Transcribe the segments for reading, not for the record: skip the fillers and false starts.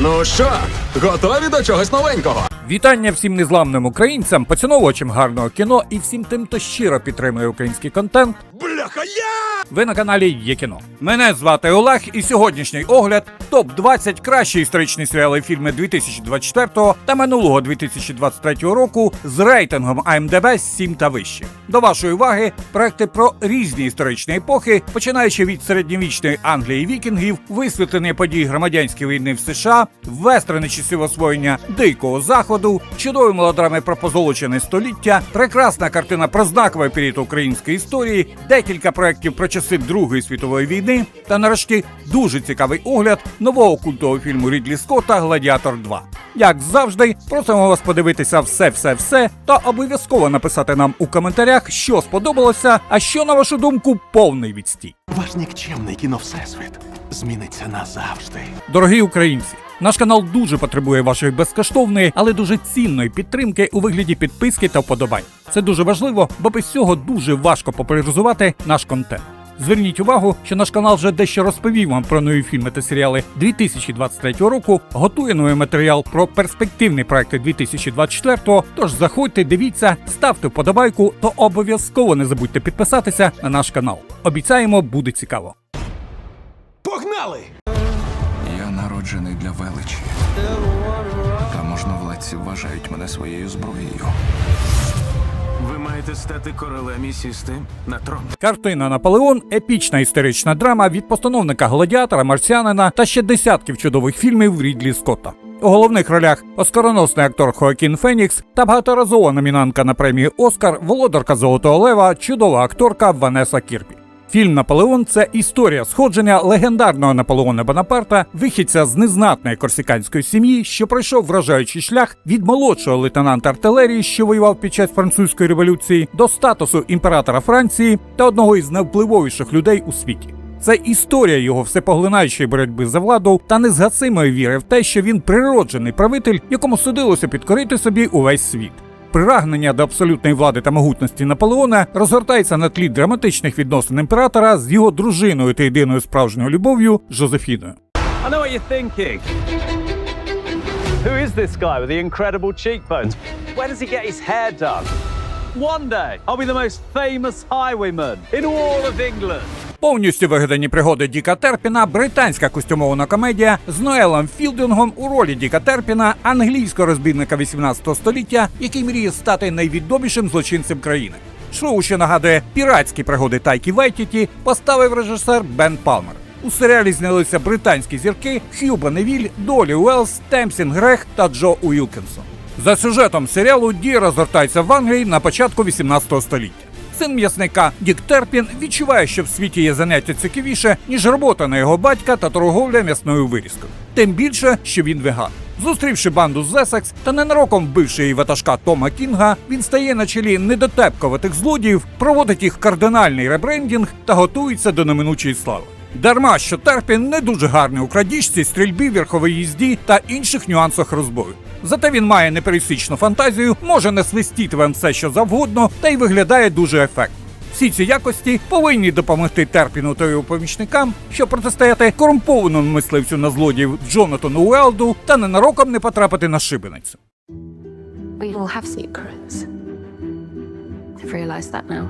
Ну що, готові до чогось новенького? Вітання всім незламним українцям, поціновувачам гарного кіно і всім тим, хто щиро підтримує український контент. Бляха, я! Ви на каналі Є кіно. Мене звати Олег, і сьогоднішній огляд – топ-20 кращі історичні серіали і фільми 2024 та минулого 2023 року з рейтингом IMDb 7 та вище. До вашої уваги проекти про різні історичні епохи, починаючи від середньовічної Англії і вікінгів, висвітлення подій громадянської війни в США, вестерни часів освоєння Дикого Заходу, чудові мелодрами про позолочене століття, прекрасна картина про знаковий період української історії, декілька проєктів про часи Другої світової війни та, нарешті, дуже цікавий огляд нового культового фільму Рідлі Скотта «Гладіатор 2». Як завжди, просимо вас подивитися все та обов'язково написати нам у коментарях, що сподобалося, а що, на вашу думку, повний відстій. Ваш нікчемний кіновсесвіт зміниться назавжди. Дорогі українці, наш канал дуже потребує вашої безкоштовної, але дуже цінної підтримки у вигляді підписки та вподобань. Це дуже важливо, бо без цього дуже важко популяризувати наш контент. Зверніть увагу, що наш канал вже дещо розповів вам про нові фільми та серіали 2023 року, готує новий матеріал про перспективні проекти 2024, тож заходьте, дивіться, ставте вподобайку, то обов'язково не забудьте підписатися на наш канал. Обіцяємо, буде цікаво. Погнали! Я народжений для величі. Та можновладці вважають мене своєю зброєю. Ви маєте стати королем і сісти на трон. Картина «Наполеон» – епічна історична драма від постановника «Гладіатора», «Марсіанина» та ще десятків чудових фільмів Рідлі Скотта. У головних ролях оскароносний актор Хоакін Фенікс та багаторазова номінантка на премію «Оскар», володарка «Золотого лева», чудова акторка Ванеса Кірбі. Фільм «Наполеон» – це історія сходження легендарного Наполеона Бонапарта, вихідця з незнатної корсиканської сім'ї, що пройшов вражаючий шлях від молодшого лейтенанта артилерії, що воював під час французької революції, до статусу імператора Франції та одного із найвпливовіших людей у світі. Це історія його всепоглинаючої боротьби за владу та незгасимої віри в те, що він природжений правитель, якому судилося підкорити собі увесь світ. Прагнення до абсолютної влади та могутності Наполеона розгортається на тлі драматичних відносин імператора з його дружиною та єдиною справжньою любов'ю Жозефіною. I know what you're thinking. Who is this guy with the incredible cheekbones? Where does he get his hair done? One day, I'll be the most famous highwayman in all of England. Повністю вигадані пригоди Діка Терпіна, британська костюмована комедія з Ноелом Філдингом у ролі Діка Терпіна, англійського розбійника 18 століття, який мріє стати найвідомішим злочинцем країни. Шоу, що нагадує піратські пригоди Тайкі Вайтіті, поставив режисер Бен Палмер. У серіалі знялися британські зірки Хью Бонневіль, Долі Уелс, Темсін Грег та Джо Уілкінсон. За сюжетом серіалу дія розгортається в Англії на початку 18 століття. Син м'ясника Дік Терпін відчуває, що в світі є заняття цікавіше, ніж робота на його батька та торговля м'ясною вирізкою. Тим більше, що він веган. Зустрівши банду з Есекс та ненароком вбивши її ватажка Тома Кінга, він стає на чолі недотепковатих злодіїв, проводить їх кардинальний ребрендінг та готується до неминучої слави. Дарма, що Терпін не дуже гарний у крадіжці, стрільбі, верховій їзді та інших нюансах розбою. Зате він має непересічну фантазію, може насвистіти вам все, що завгодно, та й виглядає дуже ефектно. Всі ці якості повинні допомогти Терпіну та його помічникам, щоб протистояти корумпованому мисливцю на злодіїв Джонатану Уелду та ненароком не потрапити на шибеницю. We all have secrets. I've realized that now.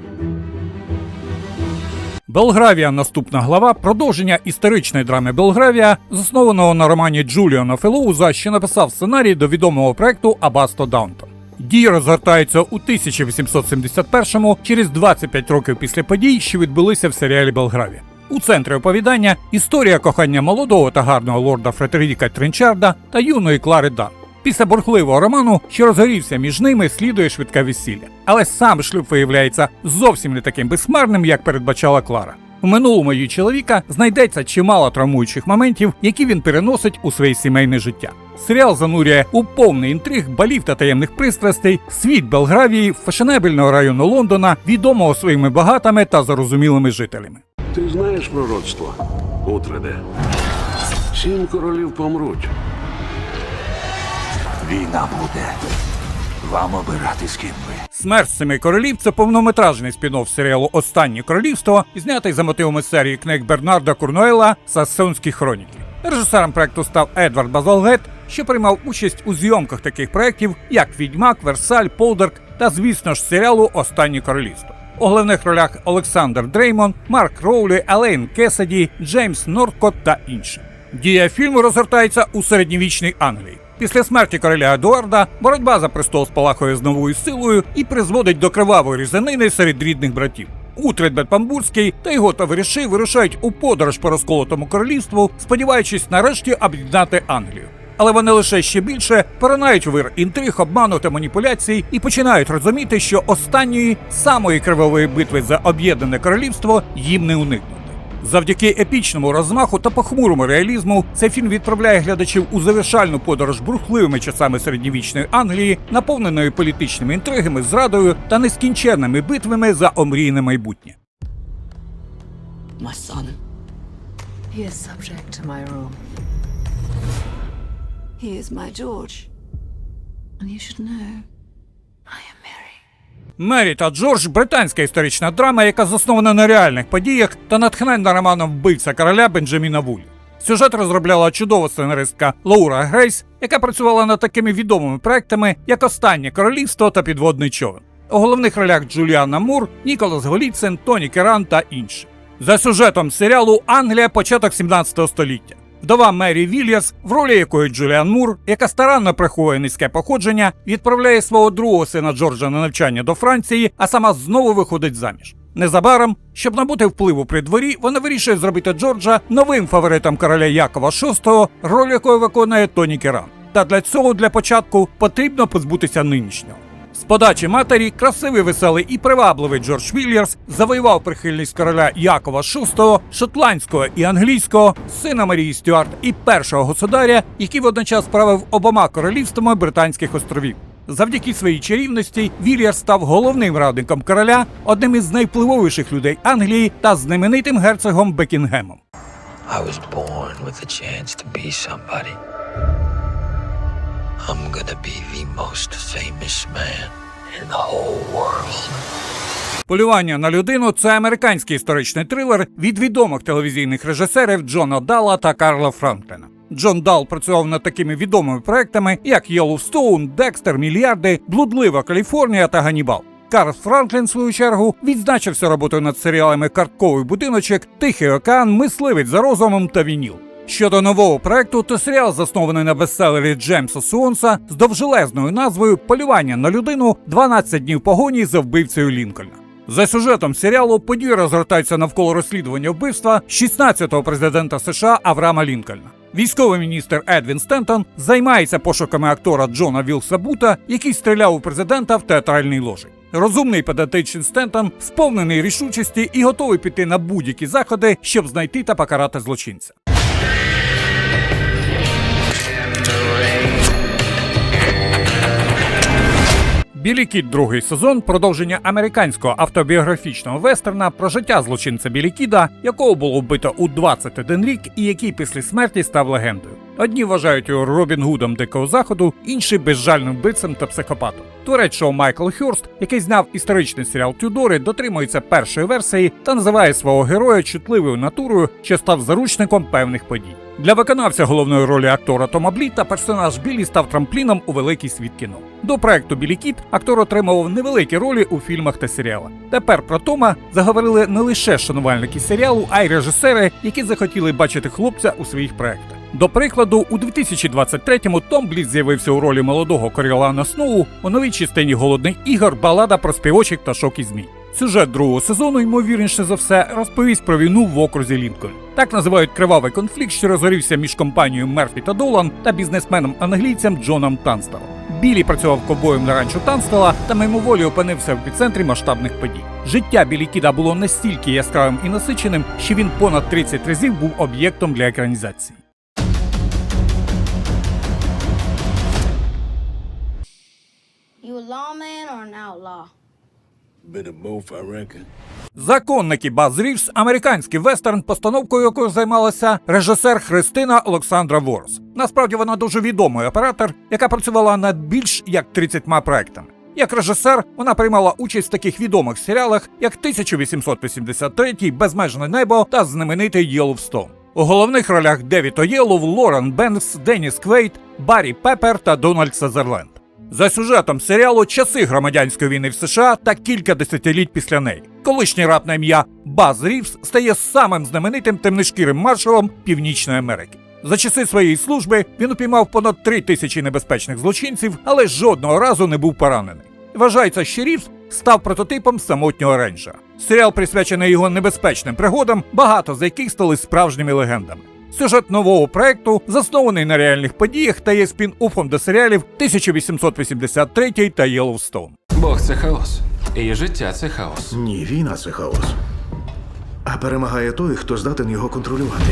Белгравія – наступна глава, продовження історичної драми Белгравія, заснованого на романі Джуліана Фелоуза, що написав сценарій до відомого проекту Аббатство Даунтон. Дія розгортається у 1871-му, через 25 років після подій, що відбулися в серіалі Белгравія. У центрі оповідання – історія кохання молодого та гарного лорда Фредеріка Трінчарда та юної Клари Дан. Після бурхливого роману, що розгорівся між ними, слідує швидке весілля. Але сам шлюб виявляється зовсім не таким безхмарним, як передбачала Клара. У минулому її чоловіка знайдеться чимало травмуючих моментів, які він переносить у своє сімейне життя. Серіал занурює у повний інтриг, балів та таємних пристрастей світ Белгравії, фешенебельного району Лондона, відомого своїми багатими та зарозумілими жителями. Ти знаєш пророцтво, Утреде? 7 королів помруть. Війна буде. Вам обирати, з ким ви. «Смерть семи королів» – це повнометражний спін-офф серіалу «Останнє королівство», знятий за мотивами серії книг Бернарда Курнуела «Саксонські хроніки». Режисером проекту став Едвард Базалгет, що приймав участь у зйомках таких проєктів, як «Відьмак», «Версаль», «Полдарк» та, звісно ж, серіалу «Останнє королівство». У головних ролях Олександр Дреймон, Марк Роулі, Елейн Кесаді, Джеймс Нордкот та інші. Дія фільму розгортається у середньовічній Англії. Після смерті короля Едуарда боротьба за престол спалахує з новою силою і призводить до кривавої різанини серед рідних братів. Утред Бетпамбурзький та його товариші вирушають у подорож по розколотому королівству, сподіваючись нарешті об'єднати Англію. Але вони лише ще більше поринають вир інтриг, обману та маніпуляцій і починають розуміти, що останньої, самої кривавої битви за об'єднане королівство їм не уникнути. Завдяки епічному розмаху та похмурому реалізму цей фільм відправляє глядачів у завершальну подорож бурхливими часами середньовічної Англії, наповненою політичними інтригами, зрадою та нескінченними битвами за омрійне майбутнє. My son. He is subject to my rule. He is my George. And you should know, I am Mary. «Мері та Джордж» – британська історична драма, яка заснована на реальних подіях та натхненна романом «Вбивця короля» Бенджаміна Вулі. Сюжет розробляла чудова сценаристка Лаура Грейс, яка працювала над такими відомими проектами, як «Останнє королівство» та «Підводний човен». У головних ролях Джуліанна Мур, Ніколас Голіцин, Тоні Керран та інші. За сюжетом серіалу «Англія. Початок 17 століття». Вдова Мері Вільярс, в ролі якої Джуліан Мур, яка старанно приховує низьке походження, відправляє свого другого сина Джорджа на навчання до Франції, а сама знову виходить заміж. Незабаром, щоб набути впливу при дворі, вона вирішує зробити Джорджа новим фаворитом короля Якова VI, роль якої виконує Тоні Керран. Та для цього, для початку, потрібно позбутися нинішнього. З подачі матері красивий, веселий і привабливий Джордж Вільярс завоював прихильність короля Якова VI, шотландського і англійського, сина Марії Стюарт і першого государя, який водночас правив обома королівствами Британських островів. Завдяки своїй чарівності Вільярс став головним радником короля, одним із найвпливовіших людей Англії та знаменитим герцогом Бекінгемом. I was born with a chance to be somebody. I'm gonna be the most famous man in the whole world. «Полювання на людину» – це американський історичний трилер від відомих телевізійних режисерів Джона Далла та Карла Франкліна. Джон Далл працював над такими відомими проектами, як «Йеллоустоун», «Декстер», «Мільярди», «Блудлива Каліфорнія» та «Ганнібал». Карл Франклін, в свою чергу, відзначився роботою над серіалами «Картковий будиночок», «Тихий океан», «Мисливець за розумом» та «Вініл». Щодо нового проекту, то серіал заснований на бестселері Джеймса Суонса з довжелезною назвою «Полювання на людину. 12 днів погоні за вбивцею Лінкольна». За сюжетом серіалу події розгортаються навколо розслідування вбивства 16-го президента США Авраама Лінкольна. Військовий міністр Едвін Стентон займається пошуками актора Джона Вілса Бута, який стріляв у президента в театральній ложі. Розумний педантичний Стентон сповнений рішучості і готовий піти на будь-які заходи, щоб знайти та покарати злочинця. «Білі Кіт. Другий сезон» – продовження американського автобіографічного вестерна про життя злочинця Білі Кіда, якого було вбито у 21 рік і який після смерті став легендою. Одні вважають його Робін Гудом Дикого Заходу, інші – безжальним вбивцем та психопатом. Творець шоу Майкл Хьорст, який зняв історичний серіал «Тюдори», дотримується першої версії та називає свого героя чутливою натурою, що став заручником певних подій. Для виконавця головної ролі актора Тома Бліта персонаж Білі став трампліном у великий світ кіно. До проекту «Білі Кіт» актор отримував невеликі ролі у фільмах та серіалах. Тепер про Тома заговорили не лише шанувальники серіалу, а й режисери, які захотіли бачити хлопця у своїх проектах. До прикладу, у 2023-му Том Бліт з'явився у ролі молодого Коріолана Сноу у новій частині «Голодних ігор» балада про співочих пташок і змій. Сюжет другого сезону, ймовірніше за все, розповість про війну в окрузі Лінкольн. Так називають кривавий конфлікт, що розгорівся між компанією Мерфі та Долан та бізнесменом-англійцем Джоном Танстелом. Білі працював ковбоєм на ранчо Танстела та мимоволі опинився в епіцентрі масштабних подій. Життя Білі Кіда було настільки яскравим і насиченим, що він понад 30 разів був об'єктом для екранізації. You a lawman or an outlaw? Bit of both, I reckon. «Законники» Баз Рівс – американський вестерн, постановкою якого займалася режисер Христина Олександра Ворос. Насправді вона дуже відомий оператор, яка працювала над більш як 30 проектами. Як режисер вона приймала участь в таких відомих серіалах, як «1883», «Безмежне небо» та знаменитий «Йеллоустоун». У головних ролях Девід О'Єлов, Лорен Бенкс, Деніс Квейт, Баррі Пеппер та Дональд Сазерленд. За сюжетом серіалу часи громадянської війни в США та кілька десятиліть після неї. Колишній рап на ім'я Баз Рівс стає самим знаменитим темношкірим маршалом Північної Америки. За часи своєї служби він упіймав понад 3000 небезпечних злочинців, але жодного разу не був поранений. Вважається, що Рівс став прототипом самотнього рейнджера. Серіал присвячений його небезпечним пригодам, багато з яких стали справжніми легендами. Сюжет нового проекту заснований на реальних подіях та є спін-оффом до серіалів 1883 та Єллоустоун. Бог – це хаос. І життя – це хаос. Ні, війна – це хаос. А перемагає той, хто здатен його контролювати.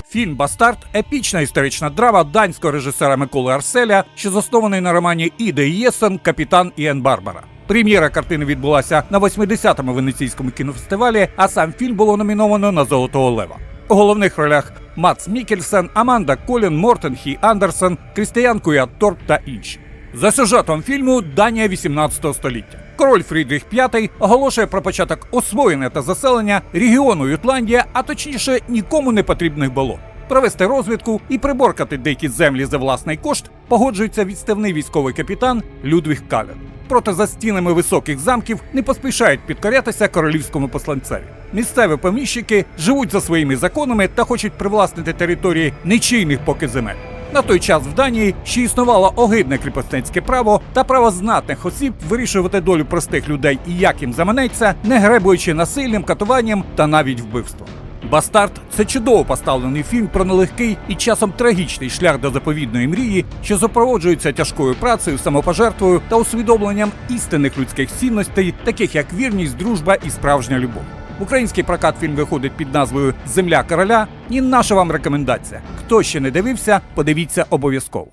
Фільм «Бастард» – епічна історична драма данського режисера Миколи Арселя, що заснований на романі Іди Єсен «Капітан Іен Барбара». Прем'єра картини відбулася на 80-му Венеційському кінофестивалі, а сам фільм було номіновано на «Золотого лева». У головних ролях Мадс Міккельсен, Аманда Колін, Мортен Хі Андерсен, Крістіян Куят Торп та інші. За сюжетом фільму Данія 18 століття. Король Фрідріх V оголошує про початок освоєння та заселення регіону Ютландія, а точніше нікому не потрібних болот. Провести розвідку і приборкати деякі землі за власний кошт погоджується відставний військовий капітан Людвіг Кален. Проте за стінами високих замків не поспішають підкорятися королівському посланцеві. Місцеві поміщики живуть за своїми законами та хочуть привласнити території нічийних поки земель. На той час в Данії ще існувало огидне кріпосницьке право та право знатних осіб вирішувати долю простих людей і як їм заманеться, не гребуючи насиллям, катуванням та навіть вбивством. «Бастард» – це чудово поставлений фільм про нелегкий і часом трагічний шлях до заповідної мрії, що супроводжується тяжкою працею, самопожертвою та усвідомленням істинних людських цінностей, таких як вірність, дружба і справжня любов. В український прокат фільм виходить під назвою «Земля короля» і наша вам рекомендація. Хто ще не дивився, подивіться обов'язково.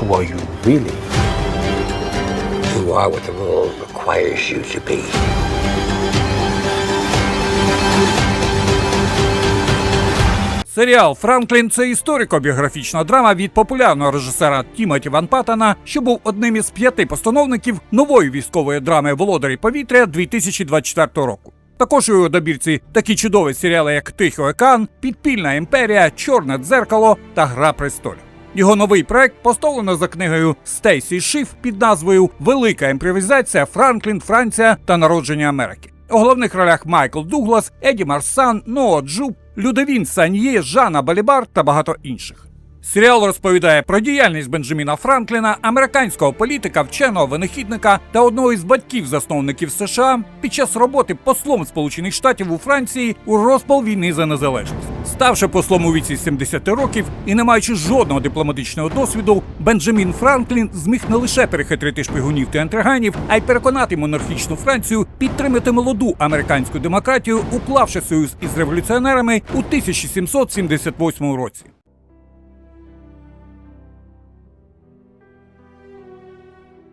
Who are you really? You are what the world requires you to be. Серіал «Франклін» – це історико-біографічна драма від популярного режисера Тімоті Ван Паттена, що був одним із 5 постановників нової військової драми «Володарі повітря» 2024 року. Також у його добірці такі чудові серіали, як «Тихий океан», «Підпільна імперія», «Чорне дзеркало» та «Гра престолів». Його новий проект поставлено за книгою Стейсі Шиф під назвою «Велика імпровізація. Франклін, Франція та народження Америки». У головних ролях Майкл Дуглас, Еді Марсан, Ноа Джуб, Людовін Саньє, Жанна Балібар та багато інших. Серіал розповідає про діяльність Бенджаміна Франкліна, американського політика, вченого винахідника та одного із батьків-засновників США під час роботи послом Сполучених Штатів у Франції у розпал війни за незалежність. Ставши послом у віці 70 років і не маючи жодного дипломатичного досвіду, Бенджамін Франклін зміг не лише перехитрити шпигунів та інтриганів, а й переконати монархічну Францію підтримати молоду американську демократію, уклавши союз із революціонерами у 1778 році.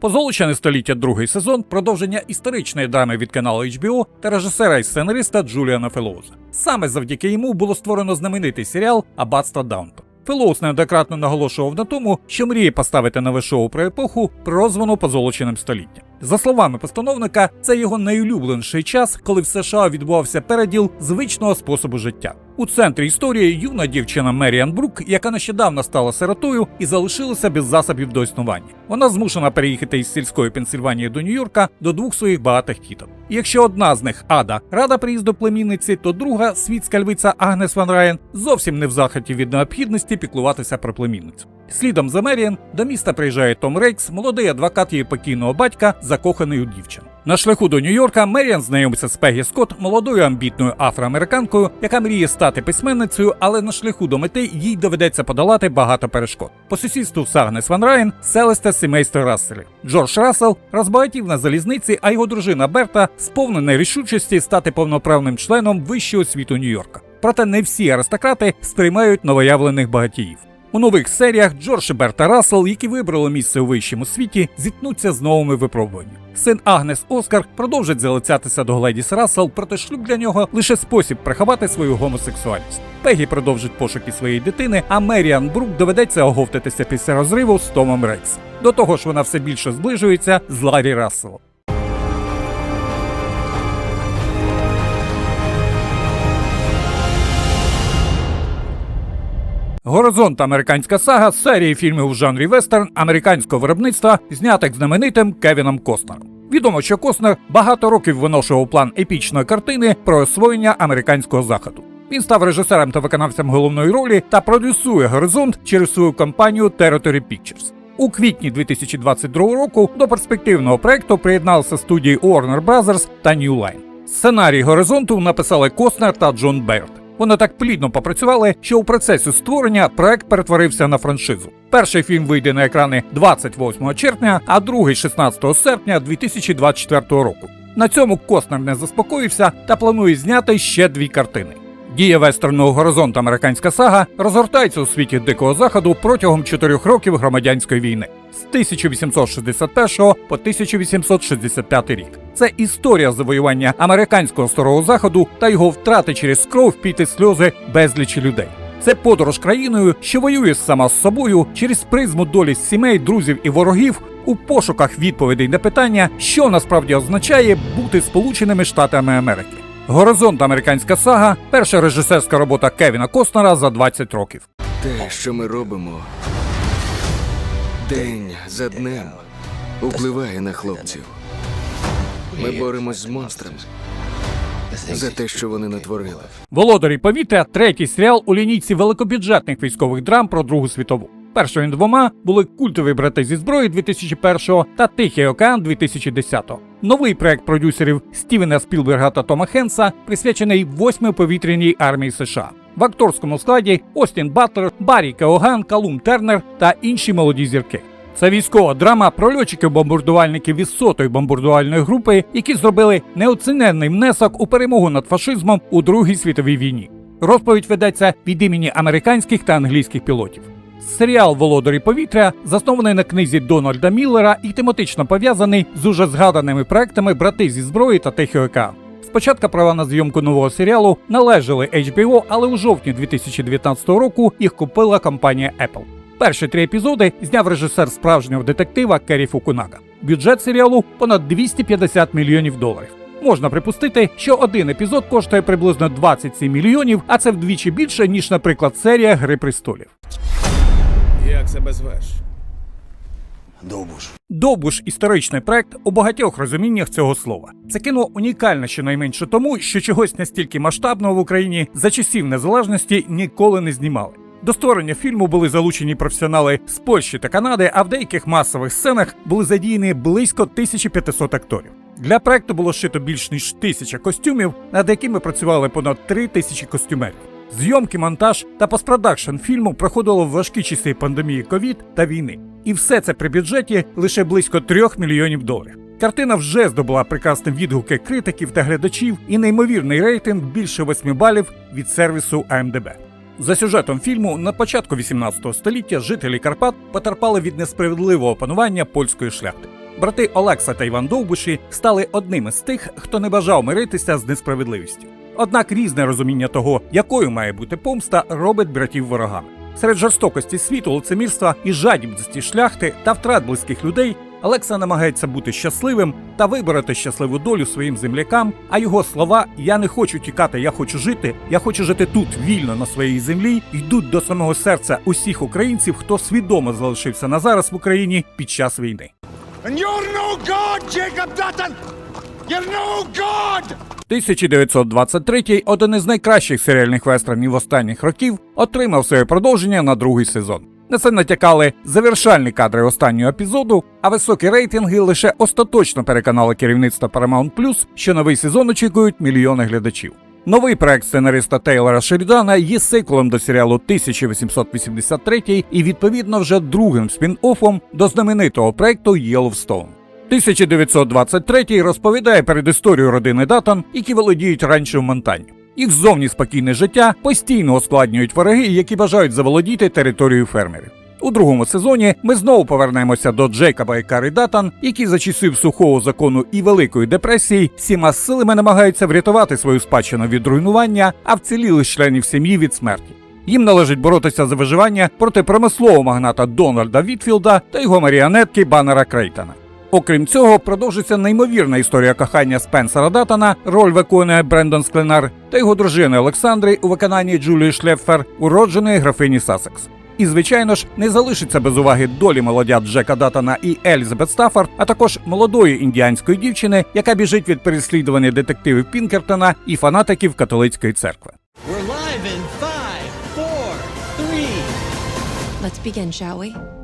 «Позолочене століття» другий сезон – продовження історичної драми від каналу HBO та режисера і сценариста Джуліана Фелоуза. Саме завдяки йому було створено знаменитий серіал «Аббатство Даунтон». Фелоуз неоднократно наголошував на тому, що мріє поставити нове шоу про епоху, прозвану «Позолоченим століттям». За словами постановника, це його найулюбленіший час, коли в США відбувався переділ звичного способу життя. У центрі історії юна дівчина Меріан Брук, яка нещодавно стала сиротою і залишилася без засобів до існування. Вона змушена переїхати із сільської Пенсильванії до Нью-Йорка до 2 своїх багатих тіток. І якщо одна з них, Ада, рада приїзду племінниці, то друга, світська львиця Агнес Ван Райен, зовсім не в захваті від необхідності піклуватися про племінницю. Слідом за Меріан до міста приїжджає Том Рейкс, молодий адвокат її покійного батька, закоханий у дівчину. На шляху до Нью-Йорка Меріан знайомиться з Пегі Скотт, молодою амбітною афроамериканкою, яка мріє стати письменницею, але на шляху до мети їй доведеться подолати багато перешкод. По сусідству з Агнес Ван Райен селисте сімейство Расселів. Джордж Рассел розбагатів на залізниці, а його дружина Берта сповнена рішучості стати повноправним членом вищого світу Нью-Йорка. Проте не всі аристократи сприймають новоявлених багатіїв. У нових серіях Джордж і Берта Рассел, які вибрали місце у вищому світі, зіткнуться з новими випробуваннями. Син Агнес Оскар продовжить залицятися до Гледіс Рассел, проте шлюб для нього лише спосіб приховати свою гомосексуальність. Пегі продовжить пошуки своєї дитини, а Меріан Брук доведеться оговтатися після розриву з Томом Рейксом. До того ж вона все більше зближується з Ларрі Расселом. «Горизонт. Американська сага» – серії фільмів у жанрі вестерн американського виробництва, знятих знаменитим Кевіном Костнером. Відомо, що Костнер багато років виношував план епічної картини про освоєння американського заходу. Він став режисером та виконавцем головної ролі та продюсує «Горизонт» через свою компанію Territory Pictures. У квітні 2022 року до перспективного проєкту приєдналися студії Warner Brothers та New Line. Сценарій «Горизонту» написали Костнер та Джон Бейрд. Вони так плідно попрацювали, що у процесі створення проект перетворився на франшизу. Перший фільм вийде на екрани 28 червня, а другий – 16 серпня 2024 року. На цьому Костнер не заспокоївся та планує зняти ще 2 картини. Дія вестерну «Горизонт. Американська сага» розгортається у світі Дикого Заходу протягом 4 років громадянської війни з 1861 по 1865 рік. Це історія завоювання американського Старого Заходу та його втрати через кров, піт і сльози безлічі людей. Це подорож країною, що воює сама з собою через призму долі сімей, друзів і ворогів у пошуках відповідей на питання, що насправді означає бути Сполученими Штатами Америки. «Горизонт. Американська сага» – перша режисерська робота Кевіна Костнера за 20 років. Те, що ми робимо день за днем, впливає на хлопців. Ми боремось з монстрами за те, що вони натворили. «Володарі повітря» – третій серіал у лінійці великобюджетних військових драм про Другу світову. Першими 2 були «Культові брати зі зброї» 2001 та «Тихий океан» 2010. Новий проект продюсерів Стівена Спілберга та Тома Хенса присвячений 8-й повітряній армії США. В акторському складі Остін Батлер, Баррі Кеоган, Калум Тернер та інші молоді зірки. Це військова драма про льотчиків-бомбардувальників із 100-ї бомбардувальної групи, які зробили неоціненний внесок у перемогу над фашизмом у Другій світовій війні. Розповідь ведеться від імені американських та англійських пілотів. Серіал «Володарі повітря» заснований на книзі Дональда Міллера і тематично пов'язаний з уже згаданими проектами «Брати зі зброї» та «Тихий океан». Спочатку права на зйомку нового серіалу належали HBO, але у жовтні 2019 року їх купила компанія Apple. Перші 3 епізоди зняв режисер справжнього детектива Керрі Фукунага. Бюджет серіалу – понад $250 мільйонів. Можна припустити, що один епізод коштує приблизно 27 мільйонів, а це вдвічі більше, ніж, наприклад, серія «Гри престолів». Як себе звеш? Довбуш. «Довбуш» – історичний проект у багатьох розуміннях цього слова. Це кіно унікальне щонайменше тому, що чогось настільки масштабного в Україні за часів незалежності ніколи не знімали. До створення фільму були залучені професіонали з Польщі та Канади, а в деяких масових сценах були задіяні близько 1500 акторів. Для проекту було шито більш ніж 1000 костюмів, над якими працювали понад 3000 костюмерів. Зйомки, монтаж та постпродакшн фільму проходило в важкі часи пандемії ковід та війни. І все це при бюджеті лише близько $3 мільйонів. Картина вже здобула прекрасні відгуки критиків та глядачів і неймовірний рейтинг більше 8 балів від сервісу IMDb. За сюжетом фільму, на початку 18 століття жителі Карпат потерпали від несправедливого панування польської шляхти. Брати Олекса та Іван Довбуші стали одними з тих, хто не бажав миритися з несправедливістю. Однак різне розуміння того, якою має бути помста, робить братів ворогами. Серед жорстокості світу, лицемірства і жадібності шляхти та втрат близьких людей Олекса намагається бути щасливим та вибороти щасливу долю своїм землякам, а його слова «я не хочу тікати, я хочу жити тут, вільно на своїй землі» йдуть до самого серця усіх українців, хто свідомо залишився на зараз в Україні під час війни. 1923-й, один із найкращих серіальних вестернів останніх років, отримав своє продовження на другий сезон. На це натякали завершальні кадри останнього епізоду, а високі рейтинги лише остаточно переконали керівництво Paramount+, що новий сезон очікують мільйони глядачів. Новий проект сценариста Тейлора Шерідана є сиквелом до серіалу 1883 і, відповідно, вже другим спін-оффом до знаменитого проекту Yellowstone. 1923 розповідає передісторію родини Даттон, які володіють ранчо в Монтані. Їх зовні спокійне життя постійно ускладнюють вороги, які бажають заволодіти територією фермерів. У другому сезоні ми знову повернемося до Джейкоба і Карі Даттон, які за часів сухого закону і Великої депресії всіма силами намагаються врятувати свою спадщину від руйнування, а вцілілих членів сім'ї від смерті. Їм належить боротися за виживання проти промислового магната Дональда Вітфілда та його маріонетки Баннера Крейтона. Окрім цього, продовжиться неймовірна історія кохання Спенсера Даттона, роль виконує Брендон Скленар, та його дружини Олександри у виконанні Джулії Шлеффер, уродженої графині Сассекс. І, звичайно ж, не залишиться без уваги долі молодят Джека Даттона і Елізабет Стаффорд, а також молодої індіанської дівчини, яка біжить від переслідування детективів Пінкертона і фанатиків католицької церкви. Let's begin, shall we?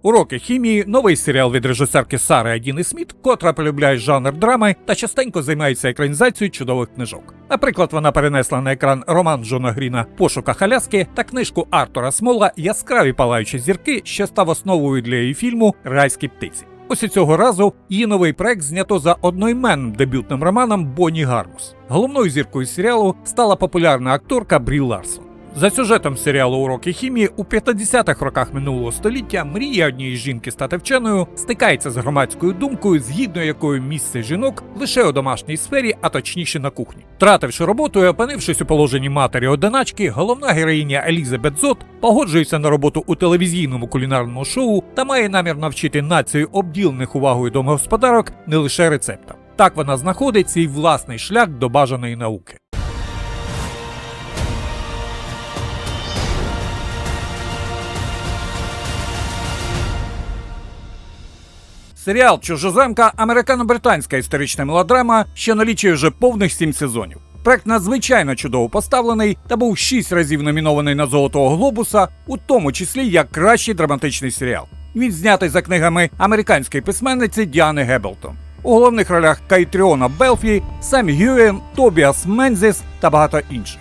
«Уроки хімії» – новий серіал від режисерки Сари Адіни Сміт, котра полюбляє жанр драми та частенько займається екранізацією чудових книжок. Наприклад, вона перенесла на екран роман Джона Гріна «Пошуках Аляски» та книжку Артура Смола «Яскраві палаючі зірки», що став основою для її фільму «Райські птиці». Ось і цього разу її новий проект знято за одноіменним дебютним романом Бонні Гармус. Головною зіркою серіалу стала популярна акторка Брі Ларсон. За сюжетом серіалу «Уроки хімії» у 50-х роках минулого століття мрія однієї жінки стати вченою стикається з громадською думкою, згідно якою місце жінок лише у домашній сфері, а точніше на кухні. Втративши роботу і опинившись у положенні матері-одиначки, головна героїня Елізабет Зот погоджується на роботу у телевізійному кулінарному шоу та має намір навчити націю обділених увагою домогосподарок не лише рецептам. Так вона знаходить свій власний шлях до бажаної науки. Серіал «Чужоземка» – американо-британська історична мелодрама, що налічує вже повних 7 сезонів. Проект надзвичайно чудово поставлений та був 6 разів номінований на «Золотого глобуса», у тому числі як кращий драматичний серіал. Він знятий за книгами американської письменниці Діани Геббелтон. У головних ролях Кайтріона Белфі, Самі Гюен, Тобіас Мензіс та багато інших.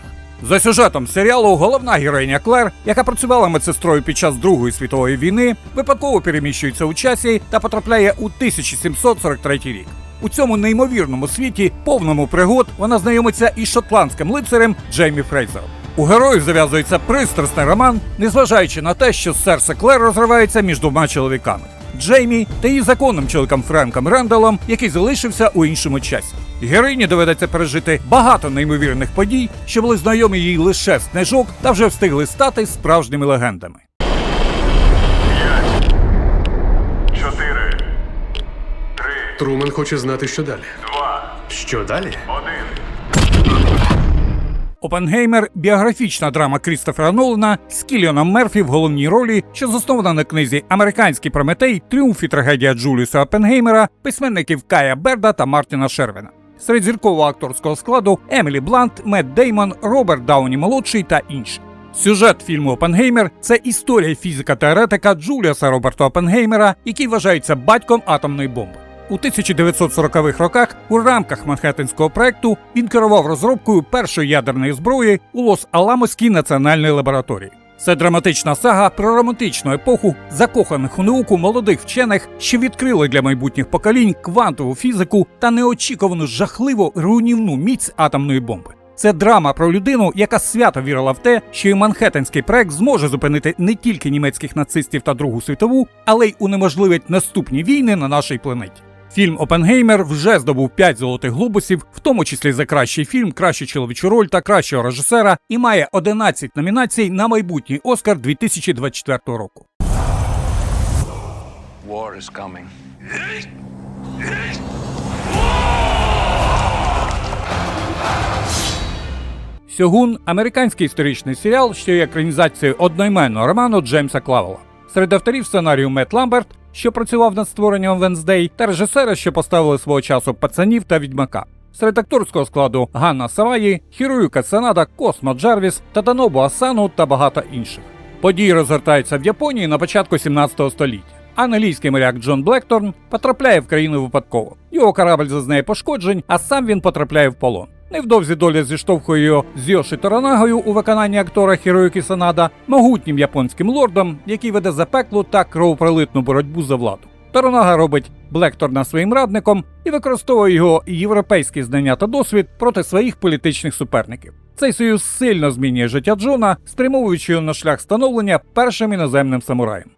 За сюжетом серіалу головна героїня Клер, яка працювала медсестрою під час Другої світової війни, випадково переміщується у часі та потрапляє у 1743 рік. У цьому неймовірному світі, повному пригод, вона знайомиться із шотландським лицарем Джеймі Фрейзером. У героїв зав'язується пристрасний роман, незважаючи на те, що серце Клер розривається між двома чоловіками – Джеймі та її законним чоловіком Френком Ренделом, який залишився у іншому часі. Героїні доведеться пережити багато неймовірних подій, що були знайомі їй лише з книжок та вже встигли стати справжніми легендами. 5, 4, 3, Трумен хоче знати, що далі. 2, Що далі? 1. «Оппенгеймер» – біографічна драма Крістофера Нолана з Кіліаном Мерфі в головній ролі, що заснована на книзі «Американський Прометей. Тріумф і трагедія Джуліуса Оппенгеймера» письменників Кая Берда та Мартіна Шервена. Серед зіркового акторського складу Емілі Блант, Мет Деймон, Роберт Дауні-молодший та інші. Сюжет фільму «Оппенгеймер» – це історія фізика-теоретика Джуліуса Роберта Оппенгеймера, який вважається батьком атомної бомби. У 1940-х роках у рамках Манхеттенського проекту він керував розробкою першої ядерної зброї у Лос-Аламоській національній лабораторії. Це драматична сага про романтичну епоху закоханих у науку молодих вчених, що відкрили для майбутніх поколінь квантову фізику та неочікувану жахливу руйнівну міць атомної бомби. Це драма про людину, яка свято вірила в те, що і Манхеттенський проект зможе зупинити не тільки німецьких нацистів та Другу світову, але й унеможливить наступні війни на нашій планеті. Фільм «Оппенгеймер» вже здобув 5 золотих глобусів, в тому числі за кращий фільм, кращу чоловічу роль та кращого режисера, і має 11 номінацій на майбутній Оскар 2024 року. War is coming. «Сьогун» – американський історичний серіал, що є екранізацією одноіменного роману Джеймса Клавела. Серед авторів сценарію Мет Ламберт, що працював над створенням «Венздей», та режисери, що поставили свого часу «Пацанів» та «Відьмака». Серед акторського складу Ганна Саваї, Хіроюка Санада, Космо Джарвіс, Таданову Асану та багато інших. Події розгортаються в Японії на початку 17 століття. Англійський моряк Джон Блекторн потрапляє в країну випадково. Його корабль зазнає пошкоджень, а сам він потрапляє в полон. Невдовзі доля зіштовхує його з Йоші Торанагою у виконанні актора Хіроюкі Санада, могутнім японським лордом, який веде запеклу та кровопролитну боротьбу за владу. Торанага робить Блекторна своїм радником і використовує його європейські знання та досвід проти своїх політичних суперників. Цей союз сильно змінює життя Джона, спрямовуючи його на шлях становлення першим іноземним самураєм.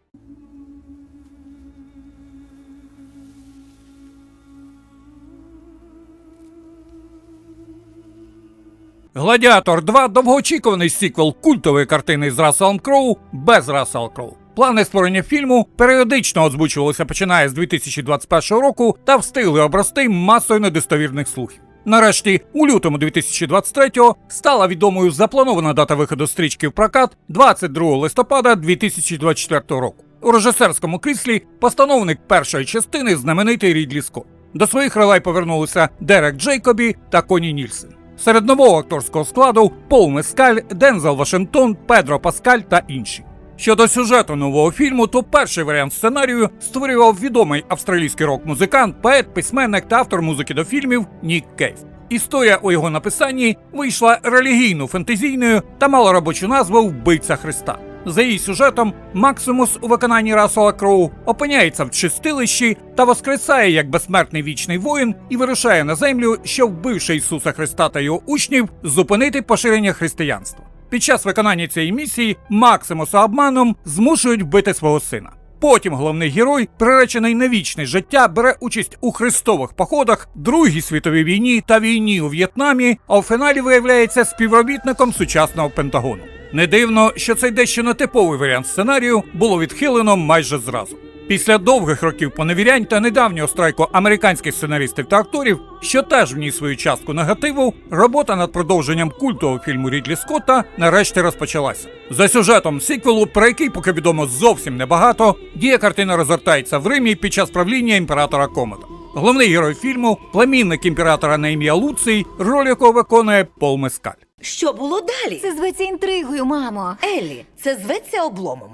«Гладіатор 2» – довгоочікуваний сіквел культової картини з Расселом Кроу без Рассела Кроу. Плани створення фільму періодично озвучувалися починає з 2021 року та встигли обрости масою недостовірних слухів. Нарешті, у лютому 2023-го стала відомою запланована дата виходу стрічки в прокат 22 листопада 2024 року. У режисерському кріслі постановник першої частини знаменитий Рідлі Скотт. До своїх ролей повернулися Дерек Джейкобі та Коні Нільсен. Серед нового акторського складу Пол Мескаль, Дензел Вашингтон, Педро Паскаль та інші. Щодо сюжету нового фільму, то перший варіант сценарію створював відомий австралійський рок-музикант, поет, письменник та автор музики до фільмів Нік Кейв. Історія у його написанні вийшла релігійно-фентезійною та мала робочу назву «Вбивця Христа». За її сюжетом, Максимус у виконанні Рассела Кроу опиняється в чистилищі та воскресає як безсмертний вічний воїн і вирушає на землю, щоб, вбивши Ісуса Христа та його учнів, зупинити поширення християнства. Під час виконання цієї місії Максимуса обманом змушують вбити свого сина. Потім головний герой, приречений на вічне життя, бере участь у хрестових походах, Другій світовій війні та війні у В'єтнамі, а у фіналі виявляється співробітником сучасного Пентагону. Не дивно, що цей дещо нетиповий варіант сценарію було відхилено майже зразу. Після довгих років поневірянь та недавнього страйку американських сценаристів та акторів, що теж вніс свою частку негативу, робота над продовженням культового фільму Рідлі Скотта нарешті розпочалася. За сюжетом сиквелу, про який поки відомо зовсім небагато, дія картини розгортається в Римі під час правління імператора Комода. Головний герой фільму – племінник імператора на ім'я Луцій, роль якого виконує Пол Мескаль. Що було далі? Це зветься інтригою, мамо. Еллі, це зветься обломом.